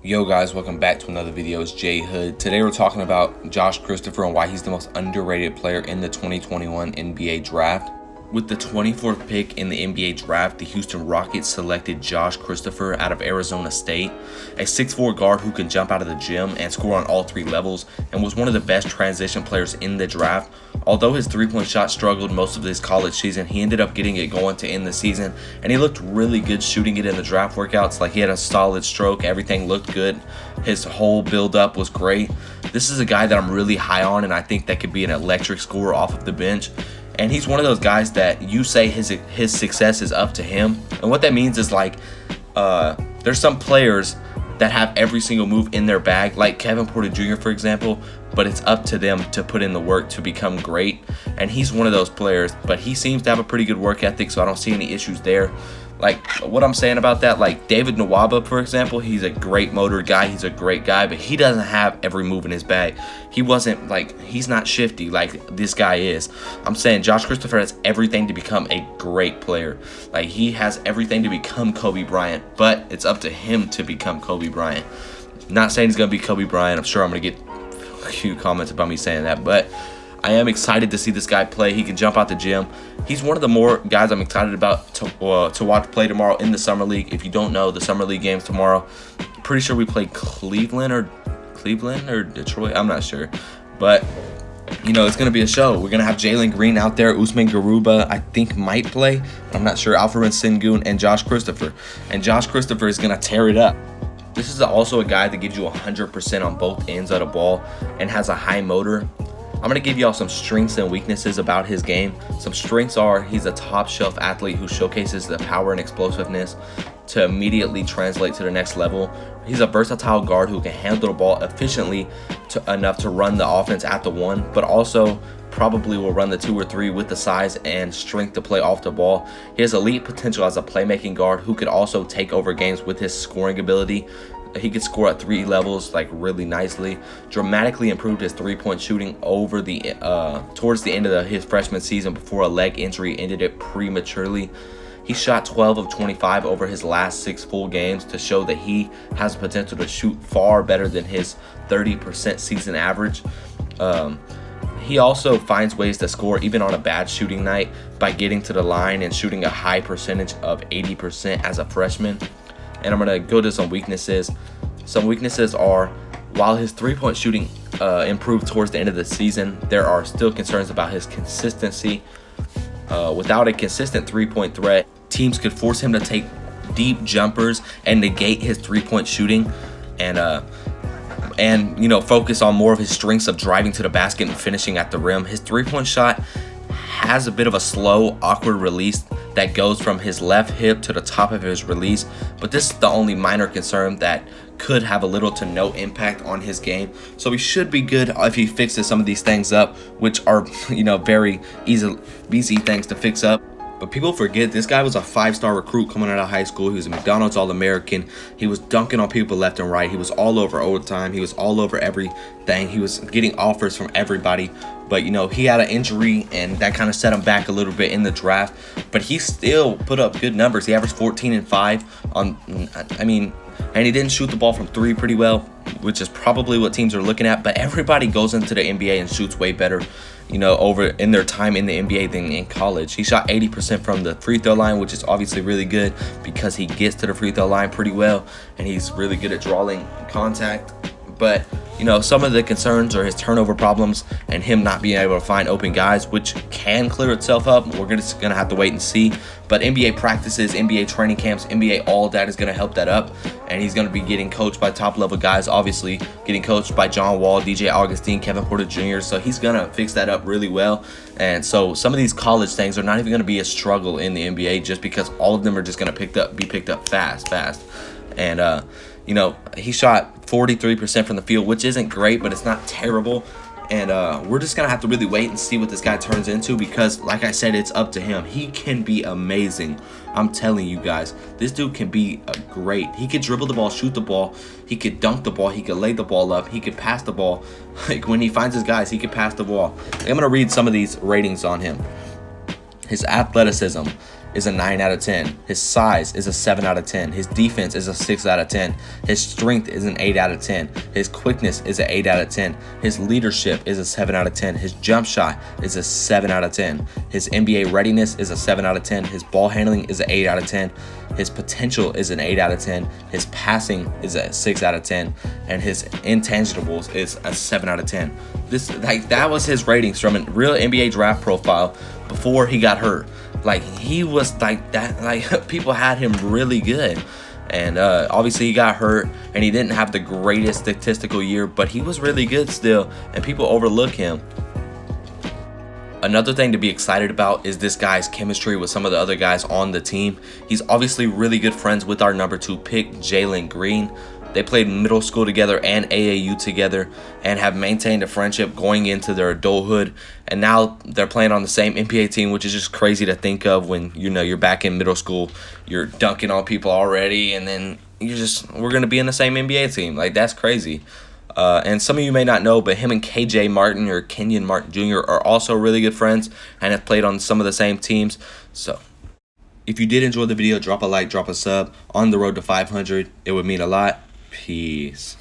Yo guys, welcome back to another video. It's Jay Hood. Today we're talking about Josh Christopher and why he's the most underrated player in the 2021 NBA draft. With the 24th pick in the NBA draft, the Houston Rockets selected Josh Christopher out of Arizona State, a 6'4" guard who can jump out of the gym and score on all three levels, and was one of the best transition players in the draft. Although his three-point shot struggled most of his college season, he ended up getting it going to end the season, and he looked really good shooting it in the draft workouts. Like, he had a solid stroke, everything looked good, his whole build-up was great. This is a guy that I'm really high on, and I think that could be an electric scorer off of the bench. And he's one of those guys that you say his success is up to him. And what that means is, like, there's some players that have every single move in their bag, like Kevin Porter Jr., for example, but it's up to them to put in the work to become great. And he's one of those players, but he seems to have a pretty good work ethic, so I don't see any issues there. Like, what I'm saying about that, like David Nwaba, for example, he's a great motor guy, he's a great guy, but he doesn't have every move in his bag. He wasn't, like, he's not shifty like this guy is. I'm saying Josh Christopher has everything to become a great player. Like, he has everything to become Kobe Bryant, but it's up to him to become Kobe Bryant. Not saying he's going to be Kobe Bryant. I'm sure I'm going to get a few comments about me saying that, but I am excited to see this guy play. He can jump out the gym. He's one of the more guys I'm excited about to watch play tomorrow in the Summer League. If you don't know, the Summer League games tomorrow, pretty sure we play Cleveland or Detroit. I'm not sure. But, you know, it's going to be a show. We're going to have Jalen Green out there. Usman Garuba, I think, might play. I'm not sure. Alperen Sengun and Josh Christopher. And Josh Christopher is going to tear it up. This is also a guy that gives you 100% on both ends of the ball and has a high motor. I'm going to give y'all some strengths and weaknesses about his game. Some strengths are he's a top shelf athlete who showcases the power and explosiveness to immediately translate to the next level. He's a versatile guard who can handle the ball efficiently enough to run the offense at the one, but also probably will run the 2 or 3 with the size and strength to play off the ball. He has elite potential as a playmaking guard who could also take over games with his scoring ability. He could score at 3 levels, like, really nicely. Dramatically improved his three-point shooting over the towards the end of his freshman season before a leg injury ended it prematurely. He shot 12 of 25 over his last 6 full games to show that he has the potential to shoot far better than his 30% season average. He also finds ways to score even on a bad shooting night by getting to the line and shooting a high percentage of 80% as a freshman. And I'm going to go to some weaknesses. Some weaknesses are, while his three-point shooting improved towards the end of the season, there are still concerns about his consistency. Without a consistent three-point threat, teams could force him to take deep jumpers and negate his three-point shooting and you know, focus on more of his strengths of driving to the basket and finishing at the rim. His three-point shot has a bit of a slow, awkward release that goes from his left hip to the top of his release, but this is the only minor concern that could have a little to no impact on his game. So he should be good if he fixes some of these things up, which are, you know, very easy things to fix up. But people forget this guy was a 5-star recruit coming out of high school. He was a McDonald's All-American. He was dunking on people left and right. He was all over overtime. He was all over everything. He was getting offers from everybody. But, you know, he had an injury, and that kind of set him back a little bit in the draft. But he still put up good numbers. He averaged 14 and 5 and he didn't shoot the ball from 3 pretty well, which is probably what teams are looking at. But everybody goes into the NBA and shoots way better, you know, over in their time in the NBA than in college. He shot 80% from the free throw line, which is obviously really good because he gets to the free throw line pretty well, and he's really good at drawing contact. But, you know, some of the concerns are his turnover problems and him not being able to find open guys, which can clear itself up. We're just going to have to wait and see. But NBA practices, NBA training camps, NBA all that is going to help that up. And he's going to be getting coached by top-level guys, obviously getting coached by John Wall, DJ Augustine, Kevin Porter Jr. So he's going to fix that up really well. And so some of these college things are not even going to be a struggle in the NBA just because all of them are just going to be picked up fast. And, you know, he shot 43% from the field, which isn't great, but it's not terrible. And we're just going to have to really wait and see what this guy turns into because, like I said, it's up to him. He can be amazing. I'm telling you guys, this dude can be great. He could dribble the ball, shoot the ball. He could dunk the ball. He could lay the ball up. He could pass the ball. Like, when he finds his guys, he could pass the ball. I'm going to read some of these ratings on him. His athleticism is a 9 out of 10. His size is a 7 out of 10. His defense is a 6 out of 10. His strength is an 8 out of 10. His quickness is an 8 out of 10. His leadership is a 7 out of 10. His jump shot is a 7 out of 10. His NBA readiness is a 7 out of 10. His ball handling is an 8 out of 10. His potential is an 8 out of 10. His passing is a 6 out of 10. And his intangibles is a 7 out of 10. That was his ratings from a real NBA draft profile before he got hurt. Like, he was like that. Like, people had him really good. And obviously he got hurt and he didn't have the greatest statistical year, but he was really good still, and people overlook him. Another thing to be excited about is this guy's chemistry with some of the other guys on the team. He's obviously really good friends with our number 2 pick, Jalen Green. They played middle school together and AAU together and have maintained a friendship going into their adulthood. And now they're playing on the same NBA team, which is just crazy to think of when, you know, you're back in middle school, you're dunking on people already, and then we're going to be in the same NBA team. Like, that's crazy. And some of you may not know, but him and KJ Martin, or Kenyon Martin Jr., are also really good friends and have played on some of the same teams. So if you did enjoy the video, drop a like, drop a sub. On the road to 500, it would mean a lot. Peace.